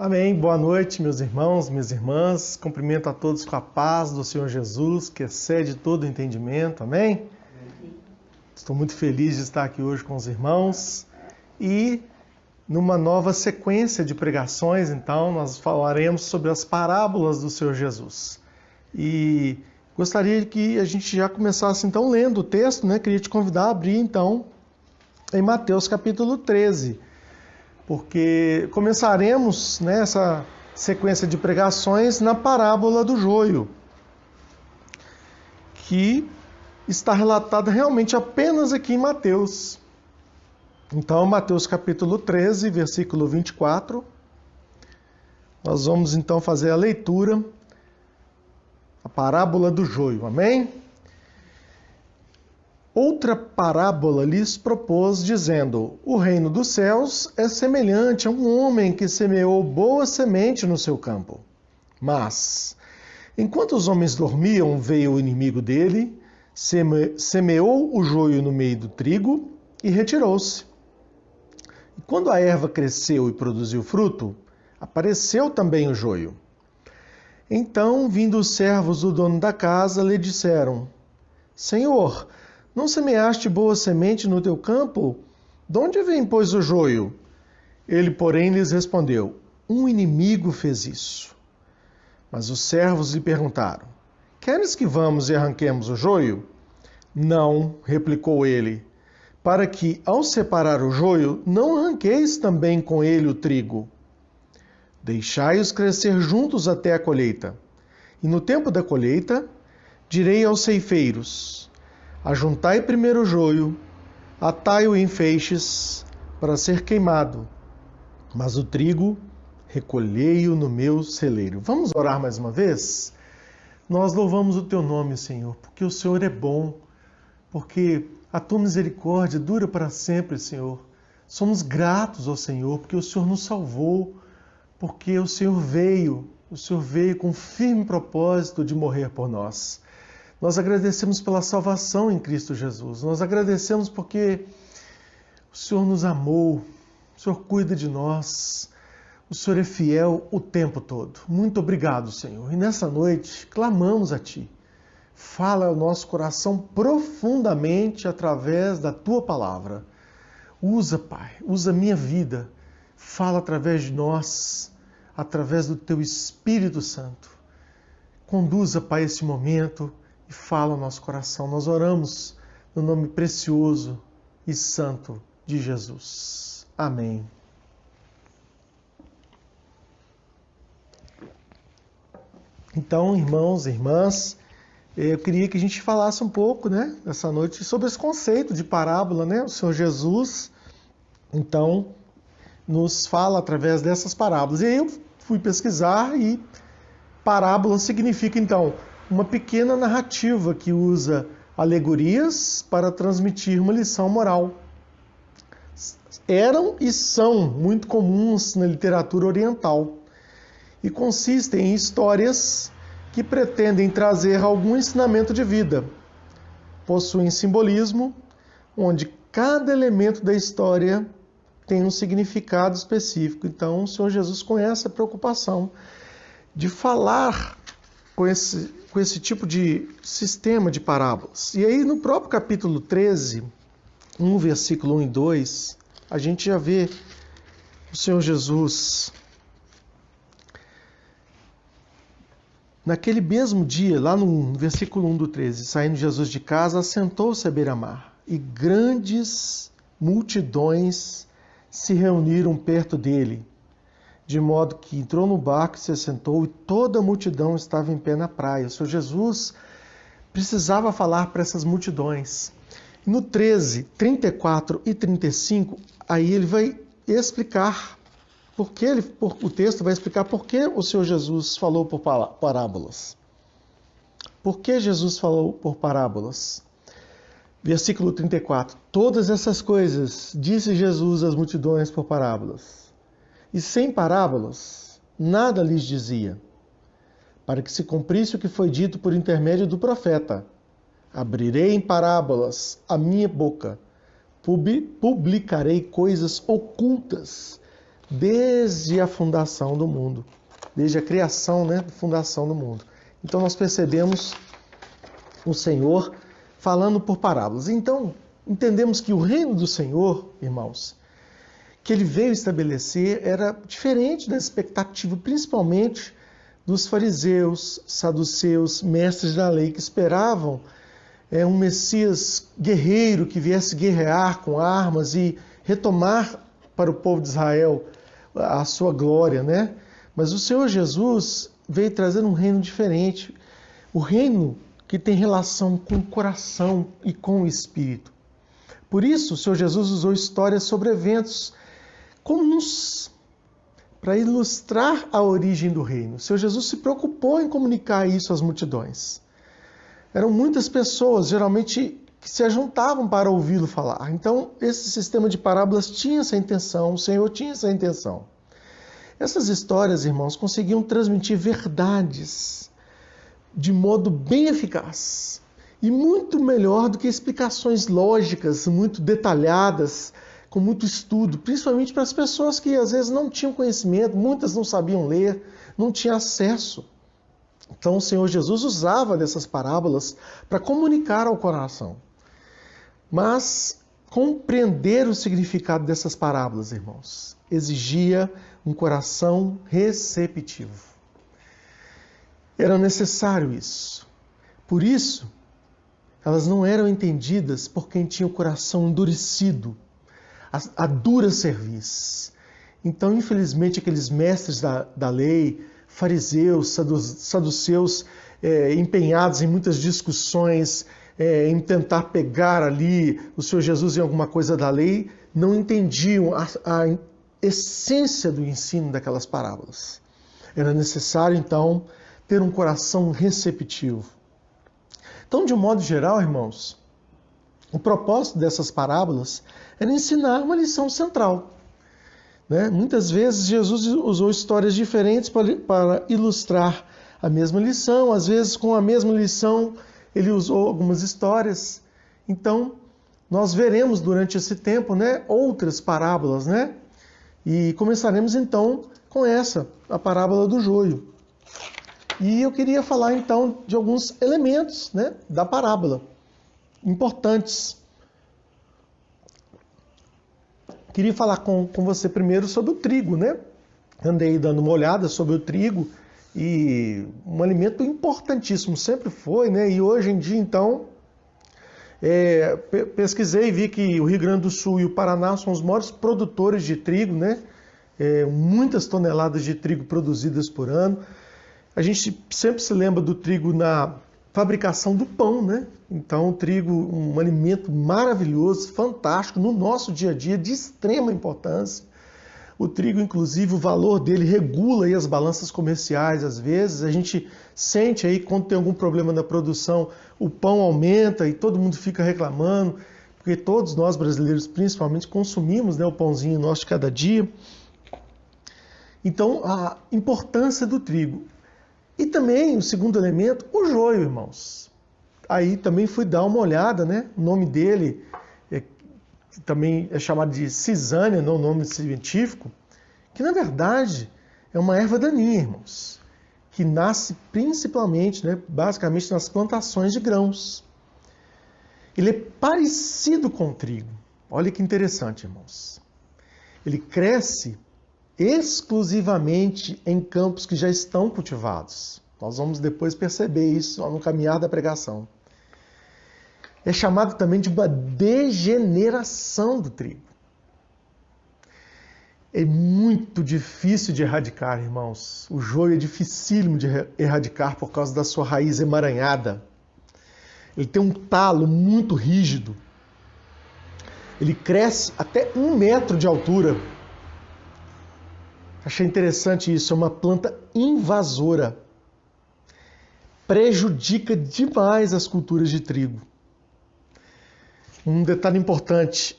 Amém. Boa noite, meus irmãos, minhas irmãs. Cumprimento a todos com a paz do Senhor Jesus, que excede todo entendimento. Amém? Estou muito feliz de estar aqui hoje com os irmãos e numa nova sequência de pregações, então, nós falaremos sobre as parábolas do Senhor Jesus. E gostaria que a gente já começasse, então, lendo o texto, né? Queria te convidar a abrir, então, em Mateus capítulo 13. Porque começaremos nessa sequência de pregações na parábola do joio, que está relatada realmente apenas aqui em Mateus. Então, Mateus capítulo 13, versículo 24, nós vamos então fazer a leitura, a parábola do joio, amém? Outra parábola lhes propôs, dizendo: O reino dos céus é semelhante a um homem que semeou boa semente no seu campo. Mas, enquanto os homens dormiam, veio o inimigo dele, semeou o joio no meio do trigo e retirou-se. E quando a erva cresceu e produziu fruto, apareceu também o joio. Então, vindo os servos do dono da casa, lhe disseram: Senhor, não semeaste boa semente no teu campo? De onde vem, pois, o joio? Ele, porém, lhes respondeu: Um inimigo fez isso. Mas os servos lhe perguntaram: Queres que vamos e arranquemos o joio? Não, replicou ele, para que, ao separar o joio, não arranqueis também com ele o trigo. Deixai-os crescer juntos até a colheita. E no tempo da colheita, direi aos ceifeiros: Ajuntai primeiro o joio, atai-o em feixes, para ser queimado, mas o trigo recolhei-o no meu celeiro. Vamos orar mais uma vez? Nós louvamos o teu nome, Senhor, porque o Senhor é bom, porque a tua misericórdia dura para sempre, Senhor. Somos gratos ao Senhor, porque o Senhor nos salvou, porque o Senhor veio com firme propósito de morrer por nós. Nós agradecemos pela salvação em Cristo Jesus. Nós agradecemos porque o Senhor nos amou, o Senhor cuida de nós, o Senhor é fiel o tempo todo. Muito obrigado, Senhor. E nessa noite, clamamos a Ti. Fala ao nosso coração profundamente através da Tua palavra. Usa, Pai, usa a minha vida. Fala através de nós, através do Teu Espírito Santo. Conduza, Pai, esse momento e fala ao nosso coração. Nós oramos no nome precioso e santo de Jesus. Amém. Então, irmãos e irmãs, eu queria que a gente falasse um pouco, né, essa noite sobre esse conceito de parábola, né? O Senhor Jesus, então, nos fala através dessas parábolas. E aí eu fui pesquisar e parábola significa, então, uma pequena narrativa que usa alegorias para transmitir uma lição moral. Eram e são muito comuns na literatura oriental e consistem em histórias que pretendem trazer algum ensinamento de vida. Possuem simbolismo, onde cada elemento da história tem um significado específico. Então, o Senhor Jesus conhece a preocupação de falar com esse tipo de sistema de parábolas. E aí, no próprio capítulo 13, versículo 1 e 2, a gente já vê o Senhor Jesus. Naquele mesmo dia, lá no versículo 1 do 13, saindo Jesus de casa, assentou-se à beira-mar, e grandes multidões se reuniram perto dele, de modo que entrou no barco e se assentou, e toda a multidão estava em pé na praia. O Senhor Jesus precisava falar para essas multidões. No 13, 34 e 35, aí ele vai explicar o texto vai explicar por que o Senhor Jesus falou por parábolas. Por que Jesus falou por parábolas? Versículo 34. Todas essas coisas disse Jesus às multidões por parábolas. E sem parábolas, nada lhes dizia, para que se cumprisse o que foi dito por intermédio do profeta: Abrirei em parábolas a minha boca, publicarei coisas ocultas desde a fundação do mundo, desde a criação, né, fundação do mundo. Então nós percebemos o Senhor falando por parábolas. Então, entendemos que o reino do Senhor, irmãos, que ele veio estabelecer era diferente da expectativa, principalmente dos fariseus, saduceus, mestres da lei, que esperavam um Messias guerreiro que viesse guerrear com armas e retomar para o povo de Israel a sua glória, né? Mas o Senhor Jesus veio trazer um reino diferente, o reino que tem relação com o coração e com o espírito. Por isso, o Senhor Jesus usou histórias sobre eventos comuns para ilustrar a origem do reino. O Senhor Jesus se preocupou em comunicar isso às multidões. Eram muitas pessoas, geralmente, que se ajuntavam para ouvi-lo falar. Então, esse sistema de parábolas tinha essa intenção, o Senhor tinha essa intenção. Essas histórias, irmãos, conseguiam transmitir verdades de modo bem eficaz e muito melhor do que explicações lógicas, muito detalhadas, com muito estudo, principalmente para as pessoas que às vezes não tinham conhecimento, muitas não sabiam ler, não tinham acesso. Então o Senhor Jesus usava dessas parábolas para comunicar ao coração. Mas compreender o significado dessas parábolas, irmãos, exigia um coração receptivo. Era necessário isso. Por isso, elas não eram entendidas por quem tinha o coração endurecido, a dura cerviz. Então, infelizmente, aqueles mestres da lei, fariseus, saduceus, empenhados em muitas discussões, em tentar pegar ali o Senhor Jesus em alguma coisa da lei, não entendiam a essência do ensino daquelas parábolas. Era necessário, então, ter um coração receptivo. Então, de um modo geral, irmãos, o propósito dessas parábolas era ensinar uma lição central. Né? Muitas vezes Jesus usou histórias diferentes para ilustrar a mesma lição, às vezes com a mesma lição ele usou algumas histórias. Então, nós veremos durante esse tempo, né, outras parábolas, né? E começaremos então com essa, a parábola do joio. E eu queria falar então de alguns elementos, né, da parábola, importantes. Queria falar com você primeiro sobre o trigo, né? Andei dando uma olhada sobre o trigo e um alimento importantíssimo, sempre foi, né? E hoje em dia, então, pesquisei e vi que o Rio Grande do Sul e o Paraná são os maiores produtores de trigo, né? Muitas toneladas de trigo produzidas por ano. A gente sempre se lembra do trigo na fabricação do pão, né? Então, o trigo, um alimento maravilhoso, fantástico, no nosso dia a dia, de extrema importância. O trigo, inclusive, o valor dele regula aí as balanças comerciais, às vezes. A gente sente aí, quando tem algum problema na produção, o pão aumenta e todo mundo fica reclamando, porque todos nós brasileiros, principalmente, consumimos, né, o pãozinho nosso de cada dia. Então, a importância do trigo. E também, o segundo elemento, o joio, irmãos. Aí também fui dar uma olhada, né? O nome dele também é chamado de cisânia, não o nome científico, que na verdade é uma erva daninha, irmãos, que nasce principalmente, né, basicamente nas plantações de grãos. Ele é parecido com o trigo. Olha que interessante, irmãos. Ele cresce exclusivamente em campos que já estão cultivados. Nós vamos depois perceber isso no caminhar da pregação. É chamado também de uma degeneração do trigo. É muito difícil de erradicar, irmãos. O joio é dificílimo de erradicar por causa da sua raiz emaranhada. Ele tem um talo muito rígido. Ele cresce até 1 metro de altura. Achei interessante isso, é uma planta invasora. Prejudica demais as culturas de trigo. Um detalhe importante,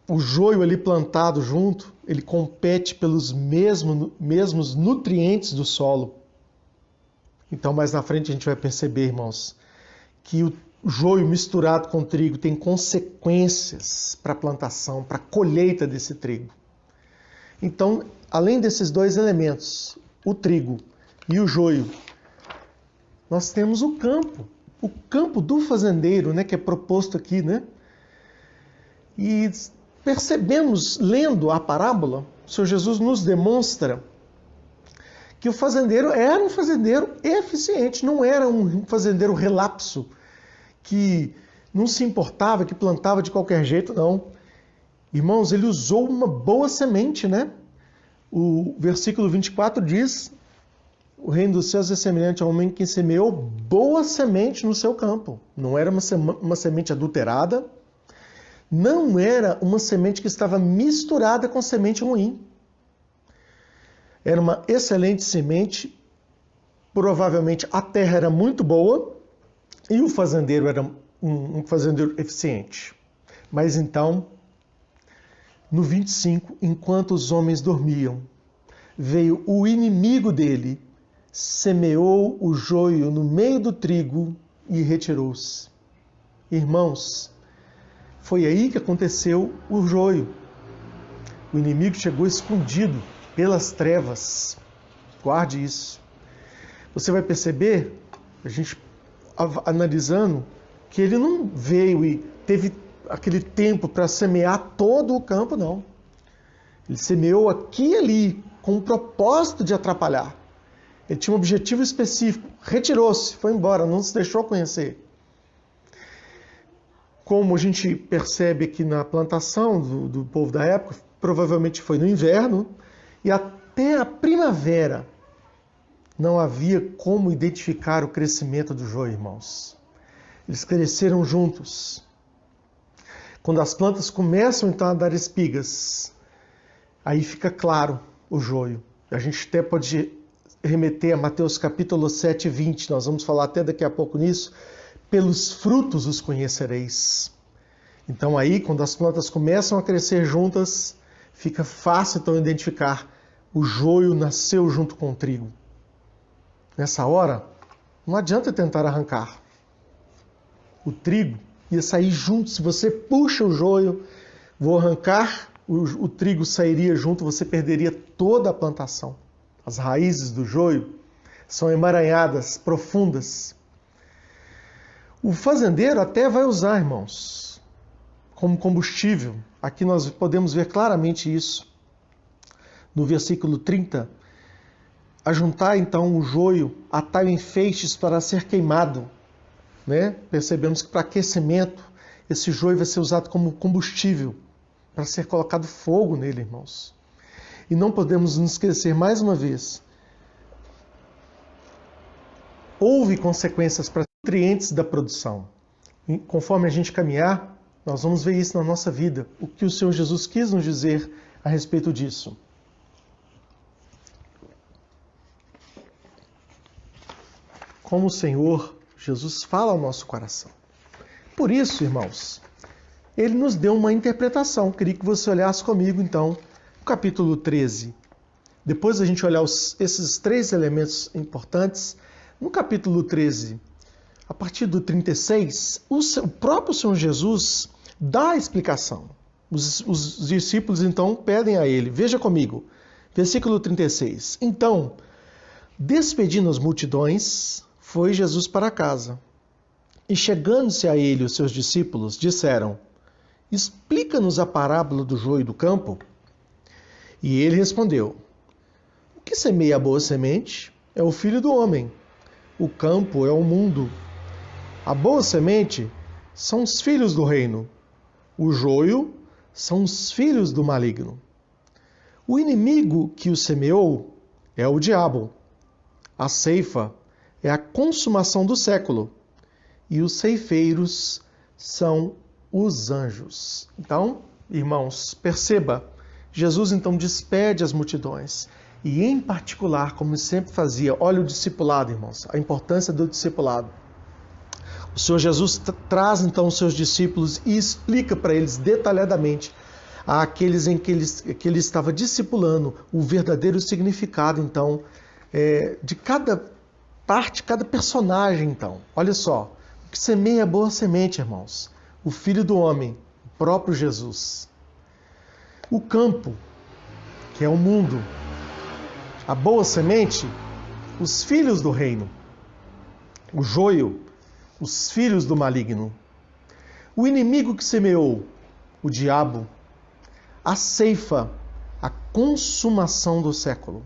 o joio ali plantado junto, ele compete pelos mesmos nutrientes do solo. Então, mais na frente a gente vai perceber, irmãos, que o joio misturado com o trigo tem consequências para a plantação, para a colheita desse trigo. Então, além desses dois elementos, o trigo e o joio, nós temos o campo do fazendeiro, né, que é proposto aqui, né? E percebemos, lendo a parábola, o Senhor Jesus nos demonstra que o fazendeiro era um fazendeiro eficiente, não era um fazendeiro relapso, que não se importava, que plantava de qualquer jeito, não. Irmãos, ele usou uma boa semente, né? O versículo 24 diz: o reino dos céus é semelhante ao homem que semeou boa semente no seu campo. Não era uma semente adulterada, não era uma semente que estava misturada com semente ruim. Era uma excelente semente, provavelmente a terra era muito boa e o fazendeiro era um fazendeiro eficiente. Mas então, no 25, enquanto os homens dormiam, veio o inimigo dele, semeou o joio no meio do trigo e retirou-se. Irmãos, foi aí que aconteceu o joio. O inimigo chegou escondido pelas trevas. Guarde isso. Você vai perceber, a gente analisando, que ele não veio e teve aquele tempo para semear todo o campo, não. Ele semeou aqui e ali, com o propósito de atrapalhar. Ele tinha um objetivo específico, retirou-se, foi embora, não se deixou conhecer. Como a gente percebe aqui na plantação do povo da época, provavelmente foi no inverno, e até a primavera não havia como identificar o crescimento do joio, irmãos. Eles cresceram juntos. Quando as plantas começam então a dar espigas, aí fica claro o joio. A gente até pode remeter a Mateus capítulo 7, 20, nós vamos falar até daqui a pouco nisso. Pelos frutos os conhecereis. Então aí, quando as plantas começam a crescer juntas, fica fácil então identificar o joio nasceu junto com o trigo. Nessa hora, não adianta tentar arrancar. O trigo ia sair junto. Se você puxa o joio, vou arrancar, o trigo sairia junto, você perderia toda a plantação. As raízes do joio são emaranhadas, profundas. O fazendeiro até vai usar, irmãos, como combustível. Aqui nós podemos ver claramente isso. No versículo 30, ajuntar então o joio, atai em feixes para ser queimado. Né? Percebemos que para aquecimento, esse joio vai ser usado como combustível, para ser colocado fogo nele, irmãos. E não podemos nos esquecer, mais uma vez, houve consequências para os nutrientes da produção. E conforme a gente caminhar, nós vamos ver isso na nossa vida, o que o Senhor Jesus quis nos dizer a respeito disso. Como o Senhor Jesus fala ao nosso coração. Por isso, irmãos, ele nos deu uma interpretação. Queria que você olhasse comigo, então, o capítulo 13. Depois a gente olhar esses três elementos importantes, no capítulo 13, a partir do 36, o próprio Senhor Jesus dá a explicação. Os discípulos, então, pedem a ele. Veja comigo, versículo 36. Então, despedindo as multidões, foi Jesus para casa. E chegando-se a ele os seus discípulos, disseram: explica-nos a parábola do joio do campo. E ele respondeu: o que semeia a boa semente é o Filho do Homem. O campo é o mundo. A boa semente são os filhos do reino. O joio são os filhos do maligno. O inimigo que o semeou é o diabo. A ceifa é a consumação do século. E os ceifeiros são os anjos. Então, irmãos, perceba, Jesus então despede as multidões. E em particular, como sempre fazia, olha o discipulado, irmãos, a importância do discipulado. O Senhor Jesus traz então os seus discípulos e explica para eles detalhadamente àqueles em que ele estava discipulando o verdadeiro significado, então, de cada parte, cada personagem, então. Olha só, o que semeia a boa semente, irmãos? O Filho do Homem, o próprio Jesus. O campo que é o mundo. A boa semente, os filhos do reino. O joio, os filhos do maligno. O inimigo que semeou, o diabo. A ceifa, a consumação do século.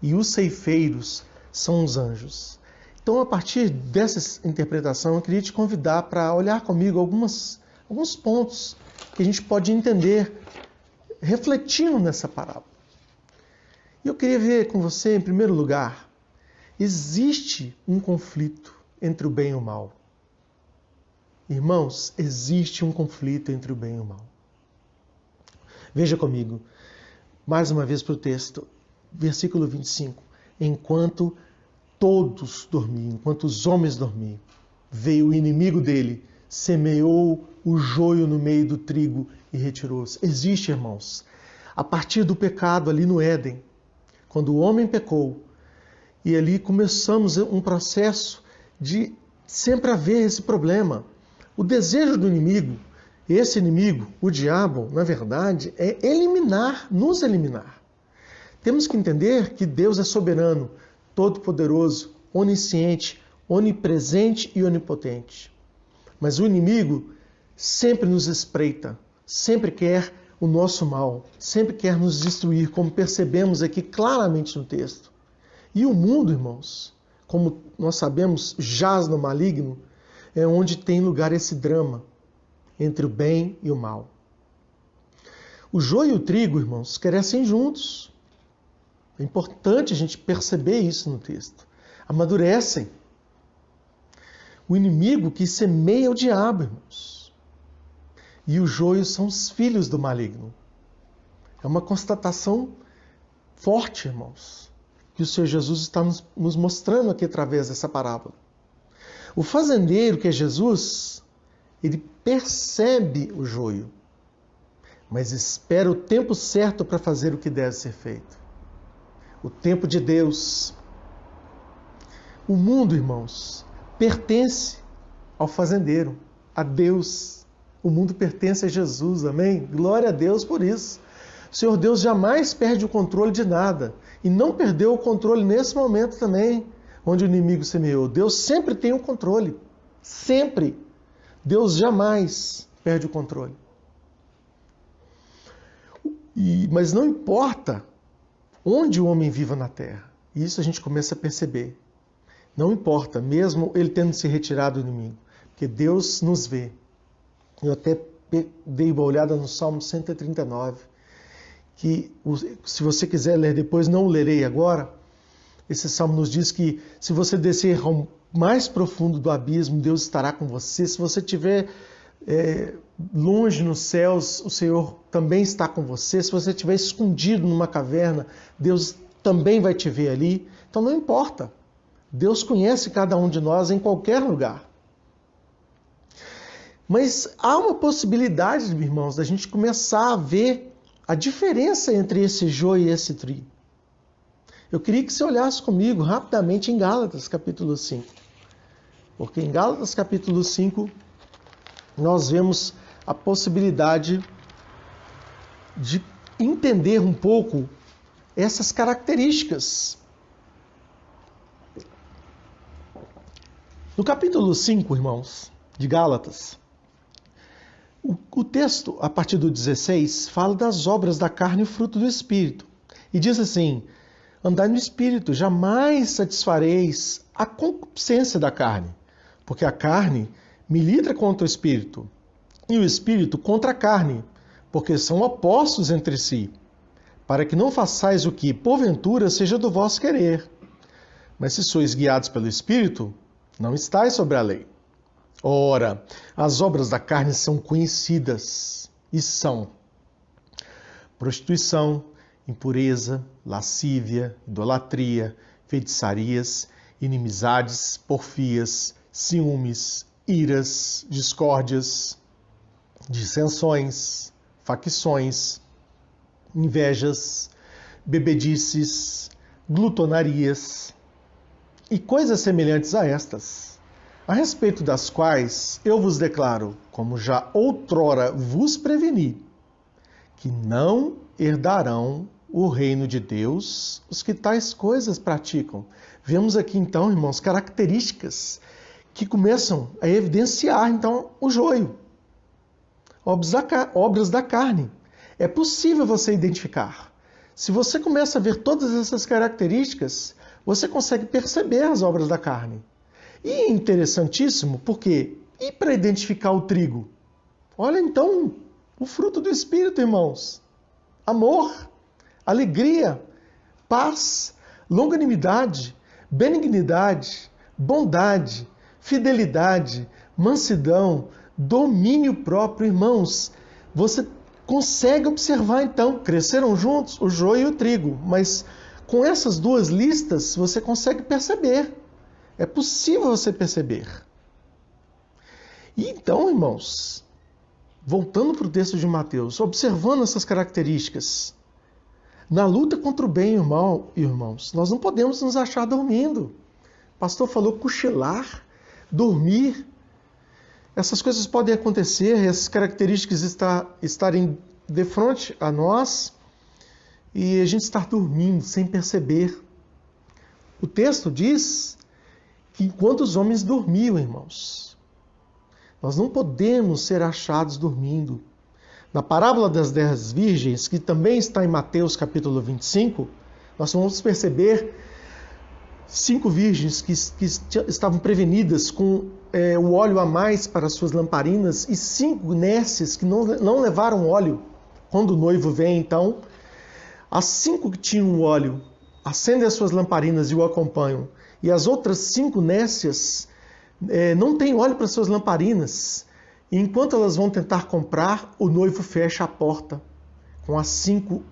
E os ceifeiros são os anjos. Então, a partir dessa interpretação, eu queria te convidar para olhar comigo alguns pontos que a gente pode entender refletindo nessa parábola. E eu queria ver com você, em primeiro lugar, existe um conflito entre o bem e o mal. Irmãos, existe um conflito entre o bem e o mal. Veja comigo, mais uma vez para o texto, versículo 25. Enquanto todos dormiam, enquanto os homens dormiam, veio o inimigo dele, semeou o joio no meio do trigo e retirou-se. Existe, irmãos, a partir do pecado ali no Éden, quando o homem pecou, e ali começamos um processo de sempre haver esse problema. O desejo do inimigo, esse inimigo, o diabo, na verdade, é nos eliminar. Temos que entender que Deus é soberano, todo-poderoso, onisciente, onipresente e onipotente. Mas o inimigo sempre nos espreita, sempre quer o nosso mal, sempre quer nos destruir, como percebemos aqui claramente no texto. E o mundo, irmãos, como nós sabemos, jaz no maligno, é onde tem lugar esse drama entre o bem e o mal. O joio e o trigo, irmãos, crescem juntos. É importante a gente perceber isso no texto. Amadurecem. O inimigo que semeia o diabo, irmãos. E o joio são os filhos do maligno. É uma constatação forte, irmãos, que o Senhor Jesus está nos mostrando aqui através dessa parábola. O fazendeiro, que é Jesus, ele percebe o joio, mas espera o tempo certo para fazer o que deve ser feito. O tempo de Deus. O mundo, irmãos, pertence ao fazendeiro, a Deus. O mundo pertence a Jesus, amém? Glória a Deus por isso. O Senhor Deus jamais perde o controle de nada. E não perdeu o controle nesse momento também, onde o inimigo semeou. Deus sempre tem o controle. Sempre. Deus jamais perde o controle. Mas não importa onde o homem viva na terra. Isso a gente começa a perceber. Não importa, mesmo ele tendo se retirado do inimigo. Porque Deus nos vê. Eu até dei uma olhada no Salmo 139, que se você quiser ler depois, não lerei agora. Esse Salmo nos diz que se você descer ao mais profundo do abismo, Deus estará com você. Se você estiver longe nos céus, o Senhor também está com você. Se você estiver escondido numa caverna, Deus também vai te ver ali. Então não importa. Deus conhece cada um de nós em qualquer lugar. Mas há uma possibilidade, irmãos, da gente começar a ver a diferença entre esse joio e esse trigo. Eu queria que você olhasse comigo rapidamente em Gálatas, capítulo 5. Porque em Gálatas, capítulo 5, nós vemos a possibilidade de entender um pouco essas características. No capítulo 5, irmãos, de Gálatas, o texto, a partir do 16, fala das obras da carne e o fruto do Espírito. E diz assim: andai no Espírito, jamais satisfareis a concupiscência da carne, porque a carne milita contra o Espírito, e o Espírito contra a carne, porque são opostos entre si, para que não façais o que, porventura, seja do vosso querer. Mas se sois guiados pelo Espírito, não estáis sobre a lei. Ora, as obras da carne são conhecidas, e são prostituição, impureza, lascívia, idolatria, feitiçarias, inimizades, porfias, ciúmes, iras, discórdias, dissensões, facções, invejas, bebedices, glutonarias e coisas semelhantes a estas, a respeito das quais eu vos declaro, como já outrora vos preveni, que não herdarão o reino de Deus os que tais coisas praticam. Vemos aqui então, irmãos, características que começam a evidenciar então o joio. Obras da carne. É possível você identificar. Se você começa a ver todas essas características, você consegue perceber as obras da carne. E é interessantíssimo, porque e para identificar o trigo? Olha então o fruto do Espírito, irmãos. Amor, alegria, paz, longanimidade, benignidade, bondade, fidelidade, mansidão, domínio próprio, irmãos. Você consegue observar então, cresceram juntos o joio e o trigo, mas com essas duas listas você consegue perceber. É possível você perceber. E então, irmãos, voltando para o texto de Mateus, observando essas características, na luta contra o bem e o mal, irmãos, nós não podemos nos achar dormindo. O pastor falou cochilar, dormir. Essas coisas podem acontecer, essas características estarem de frente a nós e a gente estar dormindo sem perceber. O texto diz que enquanto os homens dormiam, irmãos, nós não podemos ser achados dormindo. Na parábola das 10 virgens, que também está em Mateus capítulo 25, nós vamos perceber 5 virgens que estavam prevenidas com o óleo a mais para suas lamparinas e 5 nécias que não levaram óleo. Quando o noivo vem, então, as 5 que tinham o óleo acendem as suas lamparinas e o acompanham. E as outras 5 nécias não têm óleo para suas lamparinas. E enquanto elas vão tentar comprar, o noivo fecha a porta com as 5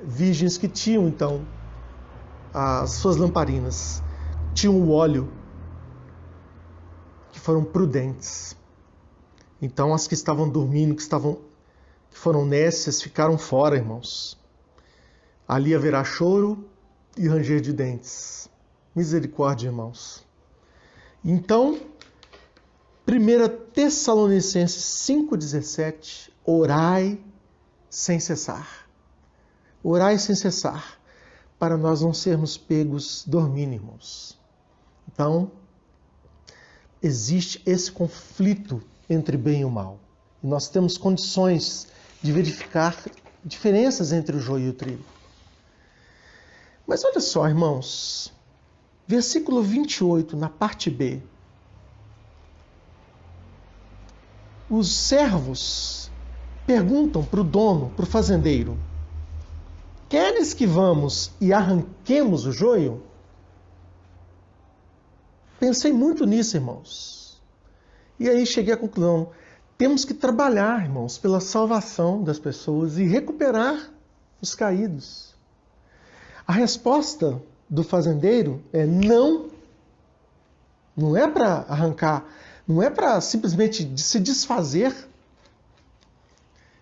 virgens que tinham, então, as suas lamparinas. Tinham o óleo, que foram prudentes. Então, as que estavam dormindo, que foram nécias, ficaram fora, irmãos. Ali haverá choro e ranger de dentes. Misericórdia, irmãos. Então, 1 Tessalonicenses 5,17, orai sem cessar. Orai sem cessar, para nós não sermos pegos dormindo, irmãos. Então, existe esse conflito entre bem e o mal. E nós temos condições de verificar diferenças entre o joio e o trigo. Mas olha só, irmãos, versículo 28, na parte B. Os servos perguntam para o dono, para o fazendeiro: queres que vamos e arranquemos o joio? Pensei muito nisso, irmãos. E aí cheguei à conclusão: temos que trabalhar, irmãos, pela salvação das pessoas e recuperar os caídos. A resposta do fazendeiro é não. Não é para arrancar, não é para simplesmente se desfazer.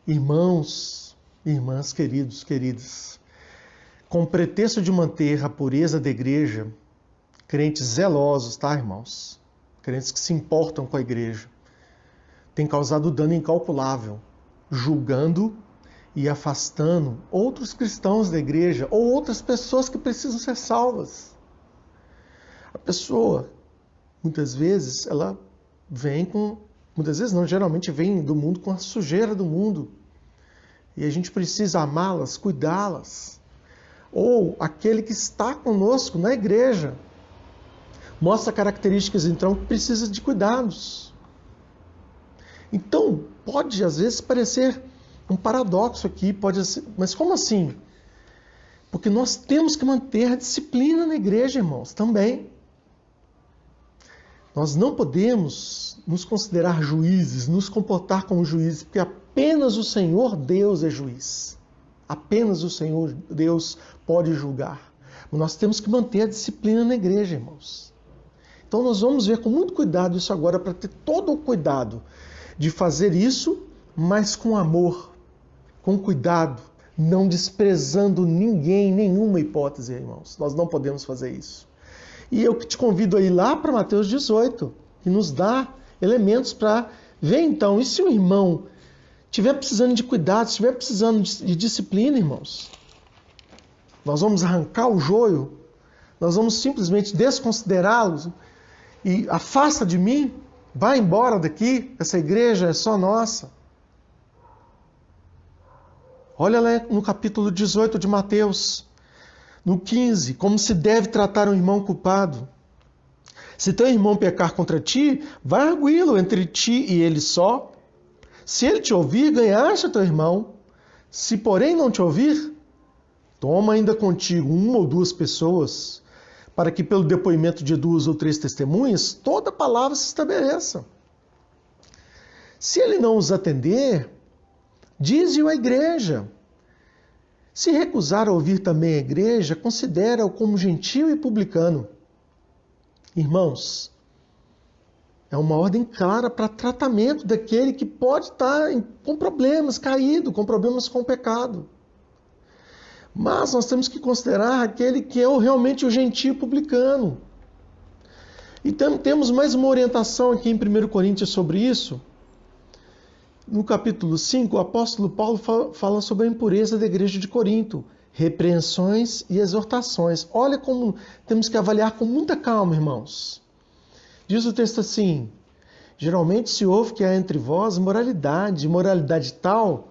Irmãos, irmãs, queridos, queridas, com o pretexto de manter a pureza da igreja, crentes zelosos, tá, irmãos? Crentes que se importam com a igreja, têm causado dano incalculável, julgando e afastando outros cristãos da igreja ou outras pessoas que precisam ser salvas. A pessoa, muitas vezes, ela vem com... Muitas vezes não, geralmente vem do mundo com a sujeira do mundo. E a gente precisa amá-las, cuidá-las. Ou aquele que está conosco na igreja mostra características, então, que precisa de cuidados. Então, pode às vezes parecer um paradoxo aqui, mas como assim? Porque nós temos que manter a disciplina na igreja, irmãos, também. Nós não podemos nos considerar juízes, nos comportar como juízes, porque apenas o Senhor Deus é juiz. Apenas o Senhor Deus pode julgar. Mas nós temos que manter a disciplina na igreja, irmãos. Então nós vamos ver com muito cuidado isso agora, para ter todo o cuidado de fazer isso, mas com amor, com cuidado, não desprezando ninguém, nenhuma hipótese, irmãos. Nós não podemos fazer isso. E eu te convido a ir lá para Mateus 18, que nos dá elementos para ver então, e se o irmão estiver precisando de cuidado, estiver precisando de disciplina, irmãos, Nós vamos arrancar o joio? Nós vamos simplesmente desconsiderá-los? E afasta de mim? Vai embora daqui? Essa igreja é só nossa. Olha lá no capítulo 18 de Mateus, no 15, como se deve tratar um irmão culpado. Se teu irmão pecar contra ti, vai arguí-lo entre ti e ele só. Se ele te ouvir, ganhaste teu irmão. Se, porém, não te ouvir, toma ainda contigo uma ou duas pessoas, para que pelo depoimento de 2 ou 3 testemunhas, toda palavra se estabeleça. Se ele não os atender, dize-o à igreja. Se recusar a ouvir também a igreja, considera-o como gentil e publicano. Irmãos, é uma ordem clara para tratamento daquele que pode estar com problemas, caído, com problemas com o pecado. Mas nós temos que considerar aquele que é realmente o gentil publicano. Então temos mais uma orientação aqui em 1 Coríntios sobre isso. No capítulo 5, o apóstolo Paulo fala sobre a impureza da igreja de Corinto, repreensões e exortações. Olha como temos que avaliar com muita calma, irmãos. Diz o texto assim: geralmente se ouve que há entre vós moralidade tal,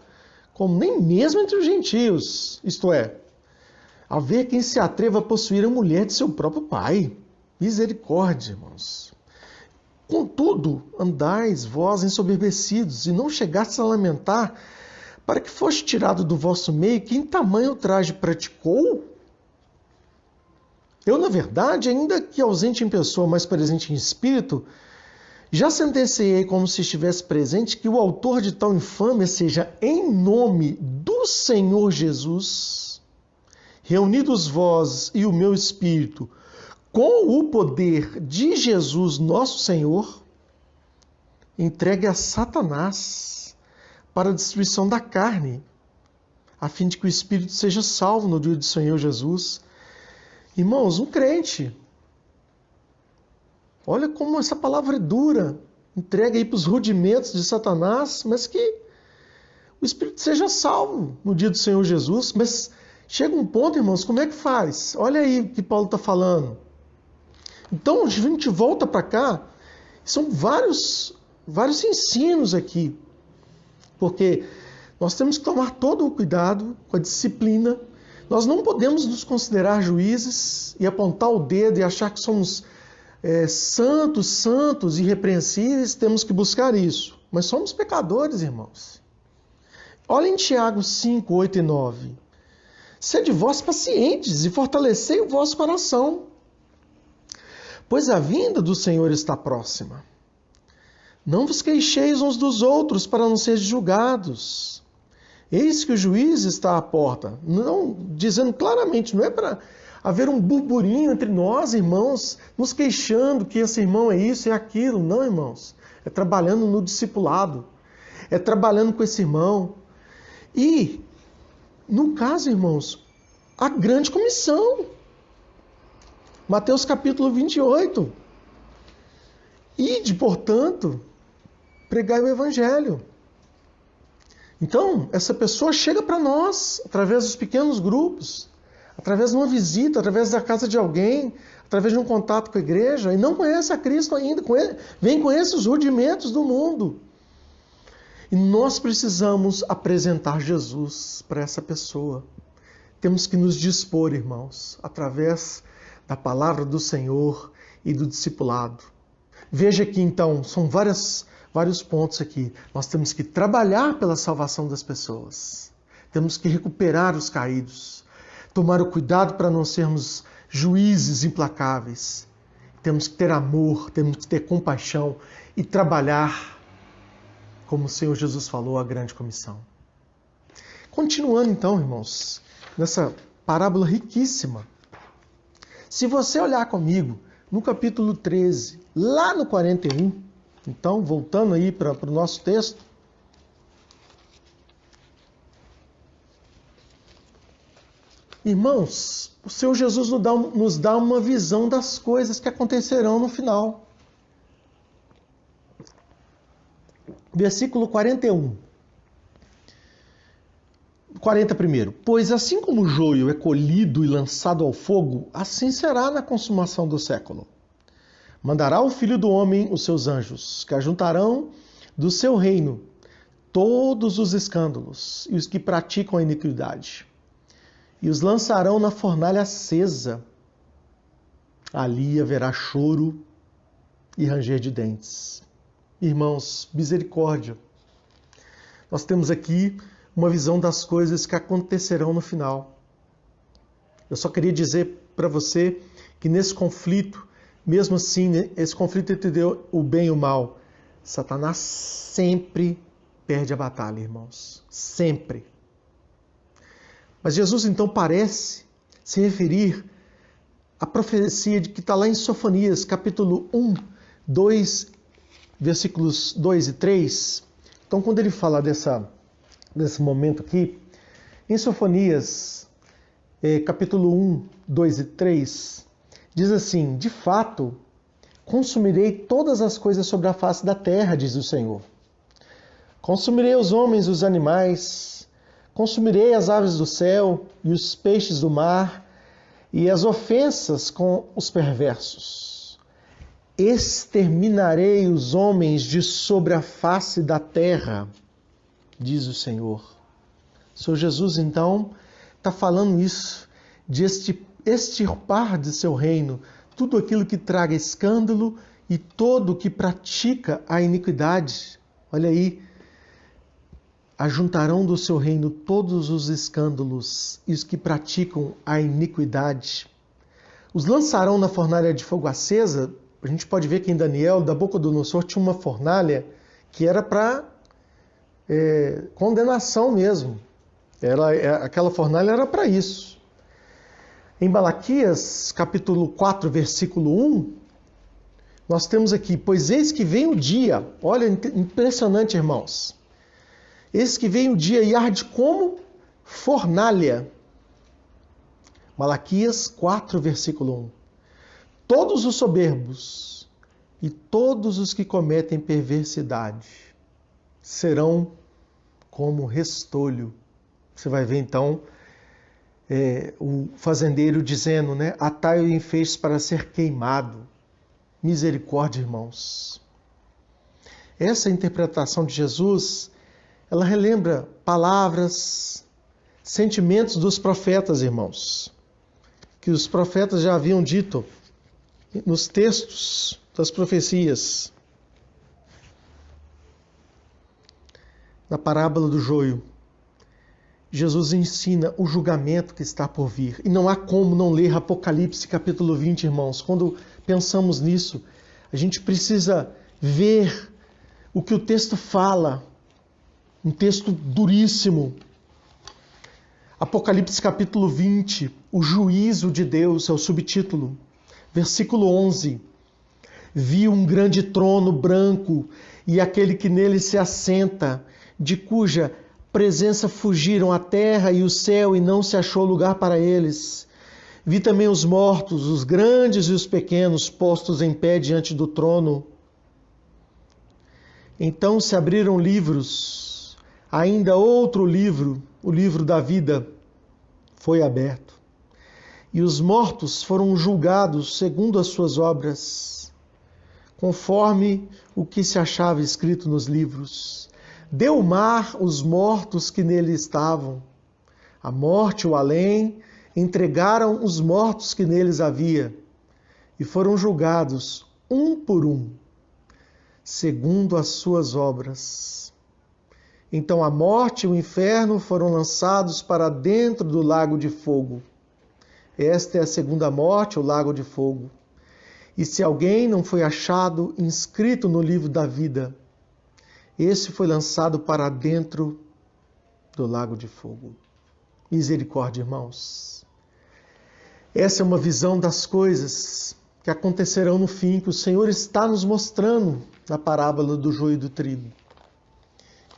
como nem mesmo entre os gentios, isto é, haver quem se atreva a possuir a mulher de seu próprio pai. Misericórdia, irmãos. Contudo, andais vós ensoberbecidos, e não chegastes a lamentar, para que foste tirado do vosso meio, que em tamanho traje praticou? Eu, na verdade, ainda que ausente em pessoa, mas presente em espírito, já sentenciei como se estivesse presente que o autor de tal infâmia seja, em nome do Senhor Jesus, reunidos vós e o meu espírito, com o poder de Jesus nosso Senhor, entregue a Satanás para a destruição da carne, a fim de que o espírito seja salvo no dia do Senhor Jesus. Irmãos, um crente, olha como essa palavra é dura, entrega aí para os rudimentos de Satanás, mas que o espírito seja salvo no dia do Senhor Jesus. Mas chega um ponto, irmãos, como é que faz? Olha aí o que Paulo está falando. Então, a gente volta para cá, são vários ensinos aqui, porque nós temos que tomar todo o cuidado com a disciplina. Nós não podemos nos considerar juízes e apontar o dedo e achar que somos santos, irrepreensíveis. Temos que buscar isso, mas somos pecadores, irmãos. Olha em Tiago 5, 8 e 9. Sede vós pacientes e fortalecei o vosso coração, pois a vinda do Senhor está próxima. Não vos queixeis uns dos outros para não seres julgados. Eis que o juiz está à porta. Não, dizendo claramente, não é para haver um burburinho entre nós, irmãos, nos queixando que esse irmão é isso e aquilo. Não, irmãos. É trabalhando no discipulado. É trabalhando com esse irmão. E, no caso, irmãos, a grande comissão. Mateus capítulo 28. Ide, portanto, pregai o evangelho. Então, essa pessoa chega para nós através dos pequenos grupos, através de uma visita, através da casa de alguém, através de um contato com a igreja, e não conhece a Cristo ainda, vem conhecer os rudimentos do mundo. E nós precisamos apresentar Jesus para essa pessoa. Temos que nos dispor, irmãos, através da palavra do Senhor e do discipulado. Veja aqui, então, são vários pontos aqui. Nós temos que trabalhar pela salvação das pessoas. Temos que recuperar os caídos. Tomar o cuidado para não sermos juízes implacáveis. Temos que ter amor, temos que ter compaixão e trabalhar, como o Senhor Jesus falou, a grande comissão. Continuando, então, irmãos, nessa parábola riquíssima. Se você olhar comigo no capítulo 13, lá no 41, então, voltando aí para o nosso texto, irmãos, o Senhor Jesus nos dá uma visão das coisas que acontecerão no final. Versículo 41. 40 primeiro. Pois assim como o joio é colhido e lançado ao fogo, assim será na consumação do século. Mandará o Filho do Homem os seus anjos, que ajuntarão do seu reino todos os escândalos e os que praticam a iniquidade, e os lançarão na fornalha acesa. Ali haverá choro e ranger de dentes. Irmãos, misericórdia. Nós temos aqui uma visão das coisas que acontecerão no final. Eu só queria dizer para você que nesse conflito, mesmo assim, esse conflito entre o bem e o mal, Satanás sempre perde a batalha, irmãos. Sempre. Mas Jesus então parece se referir à profecia que está lá em Sofonias, capítulo 1, 2, versículos 2 e 3. Então, quando ele fala desse momento aqui, em Sofonias, capítulo 1, 2 e 3, diz assim: de fato, consumirei todas as coisas sobre a face da terra, diz o Senhor. Consumirei os homens e os animais, consumirei as aves do céu e os peixes do mar, e as ofensas com os perversos. Exterminarei os homens de sobre a face da terra, diz o Senhor. O Senhor Jesus, então, está falando isso, de extirpar de seu reino tudo aquilo que traga escândalo e todo o que pratica a iniquidade. Olha aí, ajuntarão do seu reino todos os escândalos e os que praticam a iniquidade. Os lançarão na fornalha de fogo acesa. A gente pode ver que em Daniel, Nabucodonosor tinha uma fornalha que era para condenação mesmo. Aquela fornalha era para isso. Em Malaquias, capítulo 4, versículo 1, nós temos aqui: pois eis que vem o dia, olha, impressionante, irmãos, eis que vem o dia e arde como fornalha. Malaquias 4, versículo 1. Todos os soberbos e todos os que cometem perversidade serão como restolho. Você vai ver então o fazendeiro dizendo, né? Atai o enfeites para ser queimado. Misericórdia, irmãos. Essa interpretação de Jesus, ela relembra palavras, sentimentos dos profetas, irmãos, que os profetas já haviam dito nos textos das profecias. Na parábola do joio, Jesus ensina o julgamento que está por vir. E não há como não ler Apocalipse capítulo 20, irmãos. Quando pensamos nisso, a gente precisa ver o que o texto fala. Um texto duríssimo. Apocalipse capítulo 20, o juízo de Deus, é o subtítulo. Versículo 11. Vi um grande trono branco e aquele que nele se assenta, de cuja presença fugiram a terra e o céu, e não se achou lugar para eles. Vi também os mortos, os grandes e os pequenos, postos em pé diante do trono. Então se abriram livros, ainda outro livro, o livro da vida, foi aberto. E os mortos foram julgados segundo as suas obras, conforme o que se achava escrito nos livros. Deu o mar os mortos que nele estavam. A morte e o além entregaram os mortos que neles havia, e foram julgados, um por um, segundo as suas obras. Então a morte e o inferno foram lançados para dentro do lago de fogo. Esta é a segunda morte, o lago de fogo. E se alguém não foi achado inscrito no livro da vida, esse foi lançado para dentro do lago de fogo. Misericórdia, irmãos. Essa é uma visão das coisas que acontecerão no fim, que o Senhor está nos mostrando na parábola do joio e do trigo.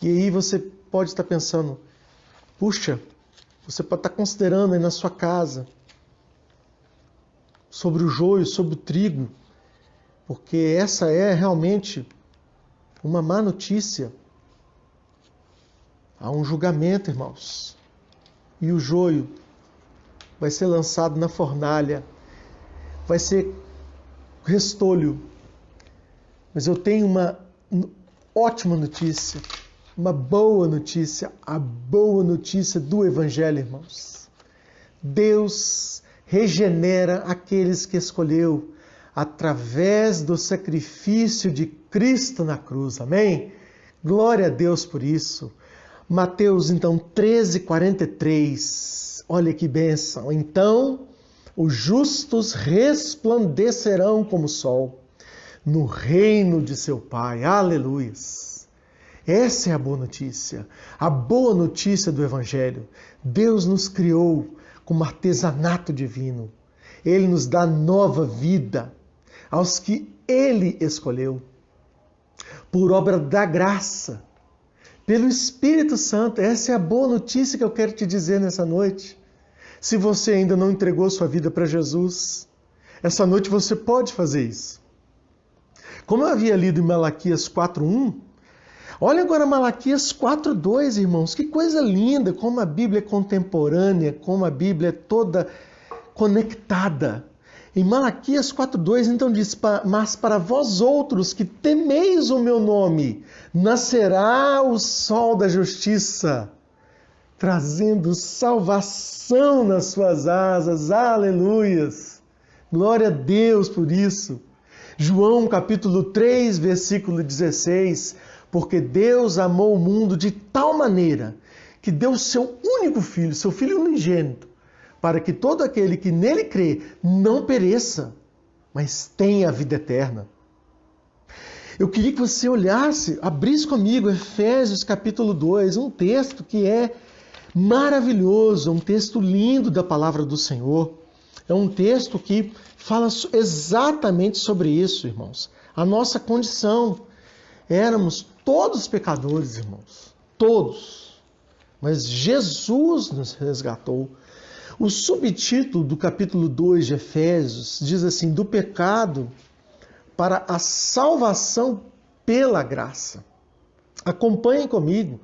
E aí você pode estar pensando, puxa, você pode estar considerando aí na sua casa sobre o joio, sobre o trigo, porque essa é realmente uma má notícia. Há um julgamento, irmãos. e o joio vai ser lançado na fornalha, vai ser restolho. Mas eu tenho uma ótima notícia, uma boa notícia, a boa notícia do Evangelho, irmãos. Deus regenera aqueles que escolheu através do sacrifício de Cristo na cruz. Amém? Glória a Deus por isso. Mateus, então, 13:43. Olha que bênção. Então, os justos resplandecerão como o sol no reino de seu Pai. Aleluias. Essa é a boa notícia. A boa notícia do Evangelho. Deus nos criou como artesanato divino. Ele nos dá nova vida aos que Ele escolheu. Por obra da graça, pelo Espírito Santo. Essa é a boa notícia que eu quero te dizer nessa noite. Se você ainda não entregou sua vida para Jesus, essa noite você pode fazer isso. Como eu havia lido em Malaquias 4:1, olha agora Malaquias 4:2, irmãos. Que coisa linda, como a Bíblia é contemporânea, como a Bíblia é toda conectada. Em Malaquias 4:2, então diz: mas para vós outros que temeis o meu nome, nascerá o sol da justiça, trazendo salvação nas suas asas. Aleluias! Glória a Deus por isso. João capítulo 3, versículo 16. Porque Deus amou o mundo de tal maneira que deu o seu único filho, seu filho unigênito, para que todo aquele que nele crê não pereça, mas tenha a vida eterna. Eu queria que você olhasse, abrisse comigo Efésios capítulo 2, um texto que é maravilhoso, um texto lindo da palavra do Senhor. É um texto que fala exatamente sobre isso, irmãos. A nossa condição. Éramos todos pecadores, irmãos. Todos. Mas Jesus nos resgatou. O subtítulo do capítulo 2 de Efésios diz assim: do pecado para a salvação pela graça. Acompanhem comigo.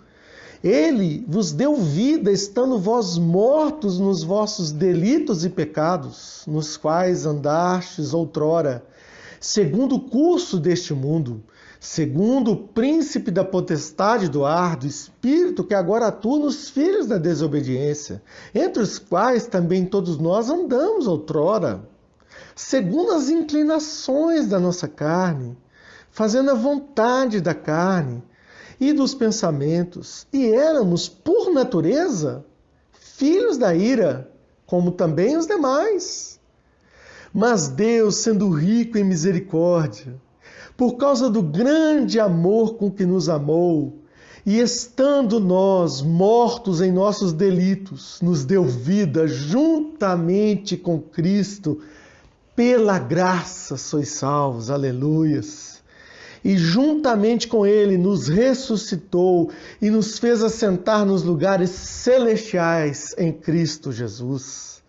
Ele vos deu vida, estando vós mortos nos vossos delitos e pecados, nos quais andastes outrora, segundo o curso deste mundo, segundo o príncipe da potestade do ar, do espírito que agora atua nos filhos da desobediência, entre os quais também todos nós andamos outrora, segundo as inclinações da nossa carne, fazendo a vontade da carne e dos pensamentos, e éramos, por natureza, filhos da ira, como também os demais. Mas Deus, sendo rico em misericórdia, por causa do grande amor com que nos amou, e estando nós mortos em nossos delitos, nos deu vida juntamente com Cristo. Pela graça sois salvos, aleluias. E juntamente com Ele nos ressuscitou e nos fez assentar nos lugares celestiais em Cristo Jesus,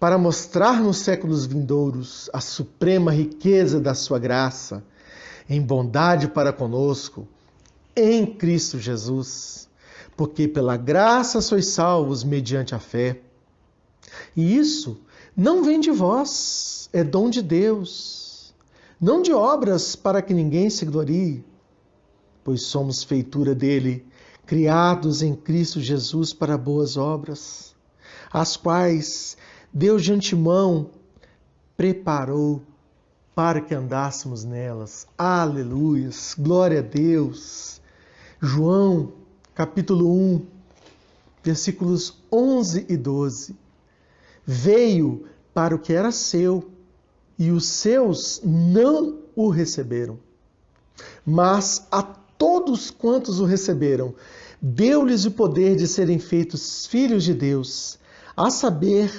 para mostrar nos séculos vindouros a suprema riqueza da sua graça, em bondade para conosco, em Cristo Jesus, porque pela graça sois salvos mediante a fé. E isso não vem de vós, é dom de Deus, não de obras para que ninguém se glorie, pois somos feitura dele, criados em Cristo Jesus para boas obras, as quais Deus de antemão preparou para que andássemos nelas. Aleluias, glória a Deus. João, capítulo 1, versículos 11 e 12. Veio para o que era seu, e os seus não o receberam. Mas a todos quantos o receberam, deu-lhes o poder de serem feitos filhos de Deus, a saber,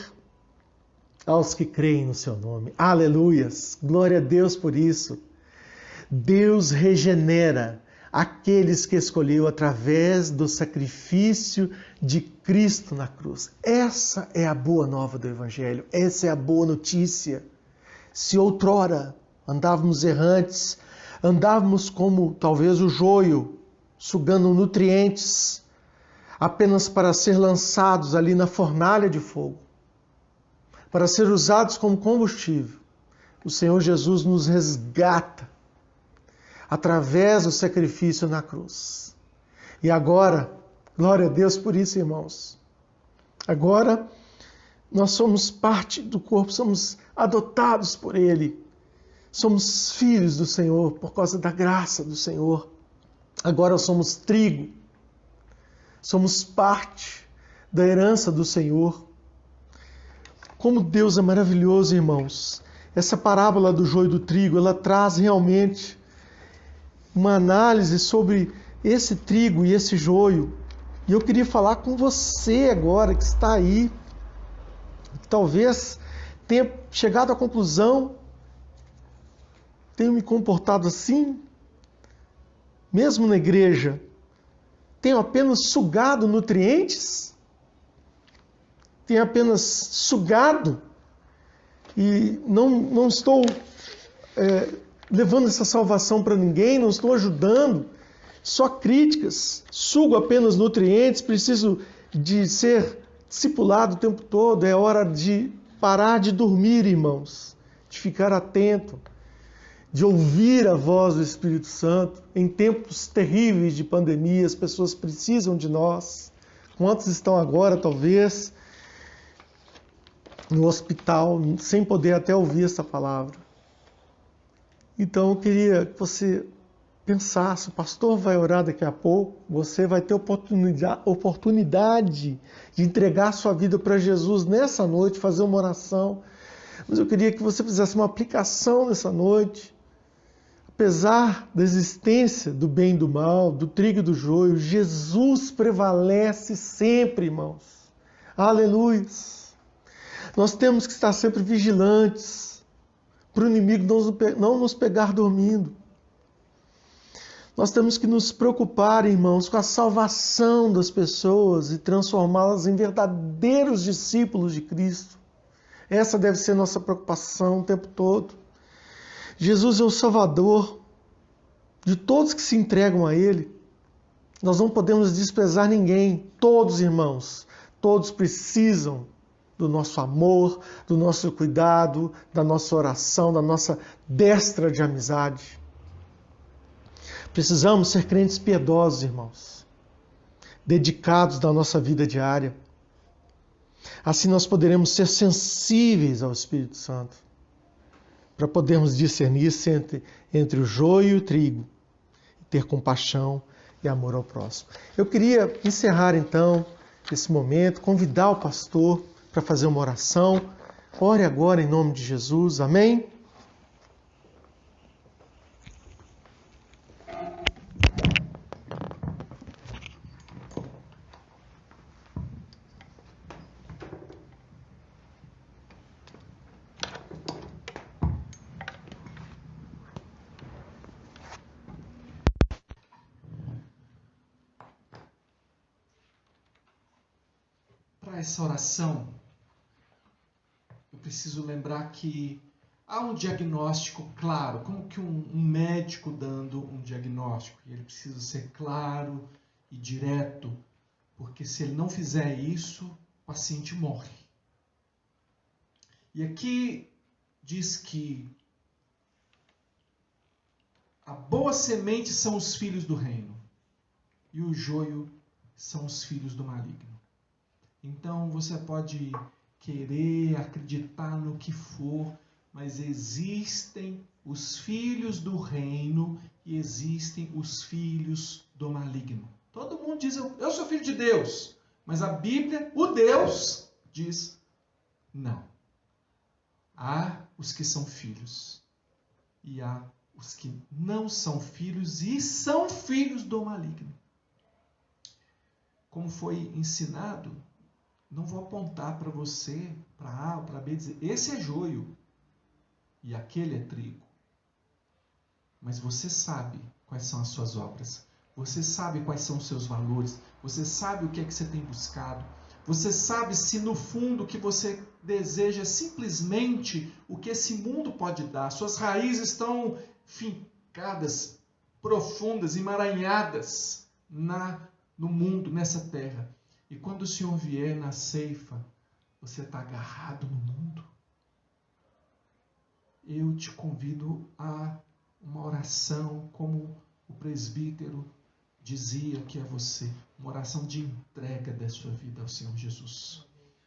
aos que creem no seu nome. Aleluias! Glória a Deus por isso. Deus regenera aqueles que escolheu através do sacrifício de Cristo na cruz. Essa é a boa nova do Evangelho. Essa é a boa notícia. Se outrora andávamos errantes, andávamos como talvez o joio, sugando nutrientes, apenas para ser lançados ali na fornalha de fogo, para ser usados como combustível. O Senhor Jesus nos resgata através do sacrifício na cruz. E agora, glória a Deus por isso, irmãos. Agora, nós somos parte do corpo, somos adotados por Ele. Somos filhos do Senhor por causa da graça do Senhor. Agora somos trigo. Somos parte da herança do Senhor. Como Deus é maravilhoso, irmãos. Essa parábola do joio e do trigo, ela traz realmente uma análise sobre esse trigo e esse joio. E eu queria falar com você agora, que está aí, que talvez tenha chegado à conclusão, tenho me comportado assim, mesmo na igreja, tenho apenas sugado nutrientes, tenho apenas sugado e não estou levando essa salvação para ninguém, não estou ajudando, só críticas, sugo apenas nutrientes, preciso de ser discipulado o tempo todo, é hora de parar de dormir, irmãos, de ficar atento, de ouvir a voz do Espírito Santo. Em tempos terríveis de pandemia, as pessoas precisam de nós. Quantos estão agora, talvez, no hospital, sem poder até ouvir essa palavra? Então, eu queria que você pensasse, o pastor vai orar daqui a pouco, você vai ter oportunidade de entregar sua vida para Jesus nessa noite, fazer uma oração. Mas eu queria que você fizesse uma aplicação nessa noite. Apesar da existência do bem e do mal, do trigo e do joio, Jesus prevalece sempre, irmãos. Aleluia! Nós temos que estar sempre vigilantes para o inimigo não nos pegar dormindo. Nós temos que nos preocupar, irmãos, com a salvação das pessoas e transformá-las em verdadeiros discípulos de Cristo. Essa deve ser nossa preocupação o tempo todo. Jesus é o Salvador de todos que se entregam a Ele. Nós não podemos desprezar ninguém. Todos, irmãos, todos precisam do nosso amor, do nosso cuidado, da nossa oração, da nossa destra de amizade. Precisamos ser crentes piedosos, irmãos, dedicados da nossa vida diária. Assim nós poderemos ser sensíveis ao Espírito Santo, para podermos discernir entre o joio e o trigo, ter compaixão e amor ao próximo. Eu queria encerrar então esse momento, convidar o pastor para fazer uma oração. Ore agora em nome de Jesus, amém? Para essa oração, eu preciso lembrar que há um diagnóstico claro, como que um médico dando um diagnóstico. E ele precisa ser claro e direto, porque se ele não fizer isso, o paciente morre. E aqui diz que a boa semente são os filhos do reino e o joio são os filhos do maligno. Então você pode querer acreditar no que for, mas existem os filhos do reino e existem os filhos do maligno. Todo mundo diz, eu sou filho de Deus, mas a Bíblia, o Deus, diz não. Há os que são filhos e há os que não são filhos e são filhos do maligno. Como foi ensinado, não vou apontar para você, para A ou para B, dizer, esse é joio e aquele é trigo. Mas você sabe quais são as suas obras. Você sabe quais são os seus valores. Você sabe o que é que você tem buscado. Você sabe se no fundo o que você deseja é simplesmente o que esse mundo pode dar. Suas raízes estão fincadas, profundas, emaranhadas no mundo, nessa terra. E quando o Senhor vier na ceifa, você está agarrado no mundo. Eu te convido a uma oração como o presbítero dizia que é você. Uma oração de entrega da sua vida ao Senhor Jesus.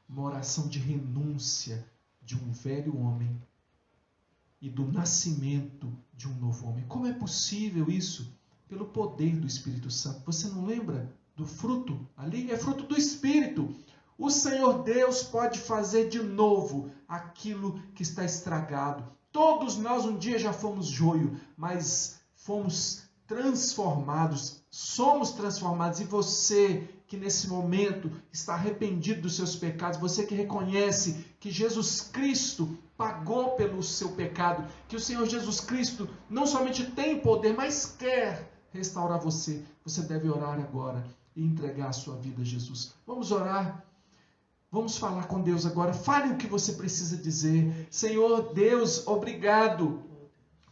Uma oração de renúncia de um velho homem e do nascimento de um novo homem. Como é possível isso? Pelo poder do Espírito Santo. Você não lembra do fruto ali? É fruto do Espírito. O Senhor Deus pode fazer de novo aquilo que está estragado. Todos nós um dia já fomos joio, mas fomos transformados, somos transformados. E você que nesse momento está arrependido dos seus pecados, você que reconhece que Jesus Cristo pagou pelo seu pecado, que o Senhor Jesus Cristo não somente tem poder, mas quer restaurar você. Você deve orar agora e entregar a sua vida a Jesus. Vamos orar. Vamos falar com Deus agora. Fale o que você precisa dizer. Senhor Deus, obrigado,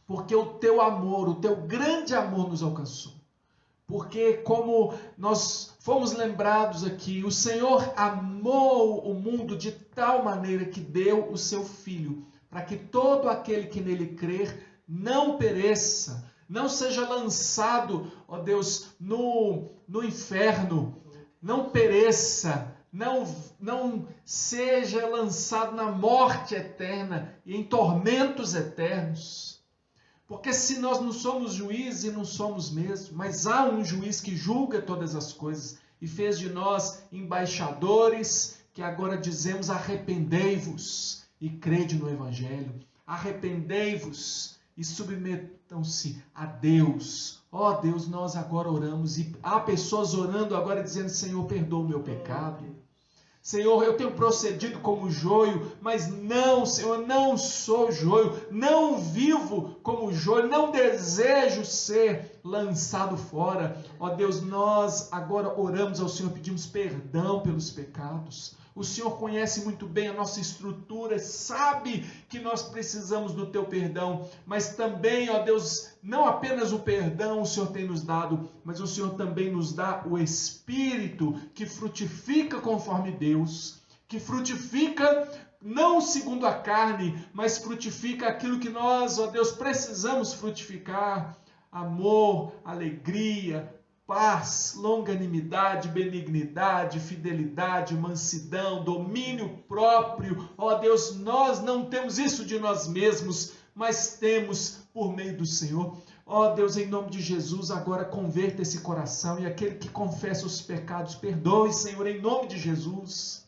porque o teu amor, o teu grande amor nos alcançou. Porque como nós fomos lembrados aqui, o Senhor amou o mundo de tal maneira que deu o seu Filho, para que todo aquele que nele crer não pereça, não seja lançado, ó Deus, no inferno, não pereça, não seja lançado na morte eterna e em tormentos eternos. Porque se nós não somos juízes, e não somos mesmo, mas há um juiz que julga todas as coisas e fez de nós embaixadores, que agora dizemos: arrependei-vos e crede no Evangelho. Arrependei-vos e submetam-se a Deus. Ó Deus, nós agora oramos e há pessoas orando agora dizendo: Senhor, perdoa o meu pecado. Senhor, eu tenho procedido como joio, mas não, Senhor, não sou joio, não vivo como joio, não desejo ser lançado fora. Ó Deus, nós agora oramos ao Senhor, pedimos perdão pelos pecados. O Senhor conhece muito bem a nossa estrutura, sabe que nós precisamos do teu perdão, mas também, ó Deus, não apenas o perdão o Senhor tem nos dado, mas o Senhor também nos dá o Espírito que frutifica conforme Deus, que frutifica não segundo a carne, mas frutifica aquilo que nós, ó Deus, precisamos frutificar: amor, alegria, paz, longanimidade, benignidade, fidelidade, mansidão, domínio próprio. Ó Deus, nós não temos isso de nós mesmos, mas temos por meio do Senhor. Ó Deus, em nome de Jesus, agora converta esse coração, e aquele que confessa os pecados, perdoe, Senhor, em nome de Jesus.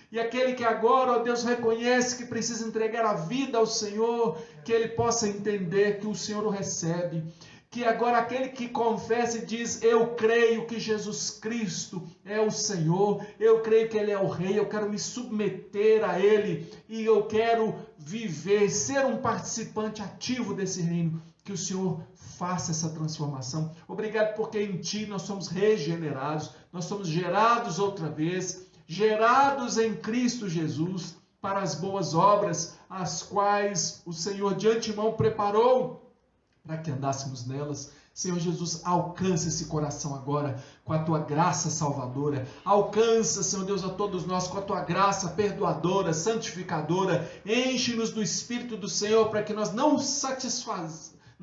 E aquele que agora, ó Deus, reconhece que precisa entregar a vida ao Senhor, que ele possa entender que o Senhor o recebe. Que agora aquele que confessa e diz: eu creio que Jesus Cristo é o Senhor, eu creio que Ele é o Rei, eu quero me submeter a Ele e eu quero viver, ser um participante ativo desse reino, que o Senhor faça essa transformação. Obrigado porque em Ti nós somos regenerados, nós somos gerados outra vez, gerados em Cristo Jesus para as boas obras, as quais o Senhor de antemão preparou para que andássemos nelas. Senhor Jesus, alcança esse coração agora com a Tua graça salvadora. Alcança, Senhor Deus, a todos nós com a Tua graça perdoadora, santificadora. Enche-nos do Espírito do Senhor para que nós não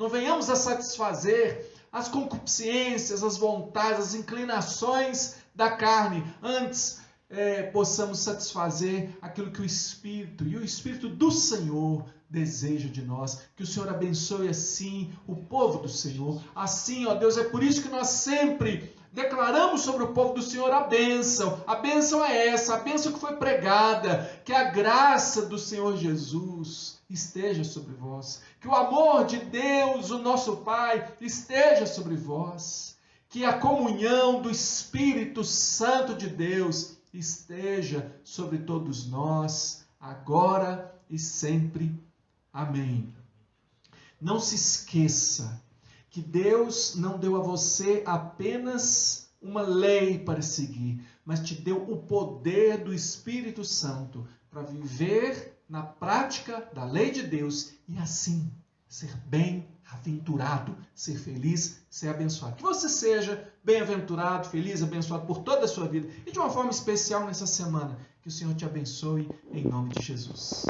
venhamos a satisfazer as concupiscências, as vontades, as inclinações da carne. Antes, possamos satisfazer aquilo que o Espírito do Senhor deseja de nós. Que o Senhor abençoe assim o povo do Senhor. Assim, ó Deus, é por isso que nós sempre declaramos sobre o povo do Senhor a bênção. A bênção é essa, a bênção que foi pregada. Que a graça do Senhor Jesus esteja sobre vós. Que o amor de Deus, o nosso Pai, esteja sobre vós. Que a comunhão do Espírito Santo de Deus esteja sobre todos nós, agora e sempre. Amém. Não se esqueça que Deus não deu a você apenas uma lei para seguir, mas te deu o poder do Espírito Santo para viver na prática da lei de Deus e assim ser bem-aventurado, ser feliz, ser abençoado. Que você seja bem-aventurado, feliz, abençoado por toda a sua vida e de uma forma especial nessa semana. Que o Senhor te abençoe em nome de Jesus.